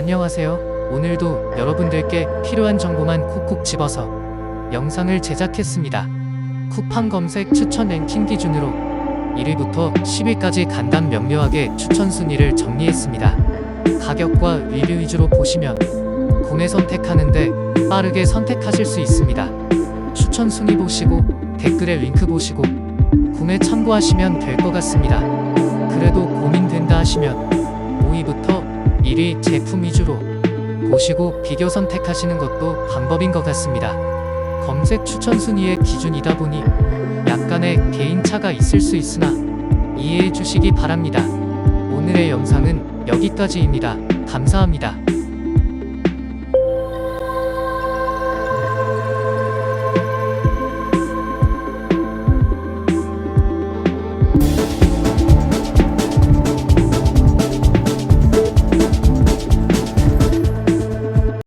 안녕하세요. 오늘도 여러분들께 필요한 정보만 콕콕 집어서 영상을 제작했습니다. 쿠팡 검색 추천 랭킹 기준으로 1위부터 10위까지 간단 명료하게 추천 순위를 정리했습니다. 가격과 리뷰 위주로 보시면 구매 선택하는데 빠르게 선택하실 수 있습니다. 추천 순위 보시고 댓글에 링크 보시고 구매 참고하시면 될 것 같습니다. 그래도 고민된다 하시면 5위부터 1위 제품 위주로 보시고 비교 선택하시는 것도 방법인 것 같습니다. 검색 추천 순위의 기준이다 보니 약간의 개인차가 있을 수 있으나 이해해 주시기 바랍니다. 오늘의 영상은 여기까지입니다. 감사합니다.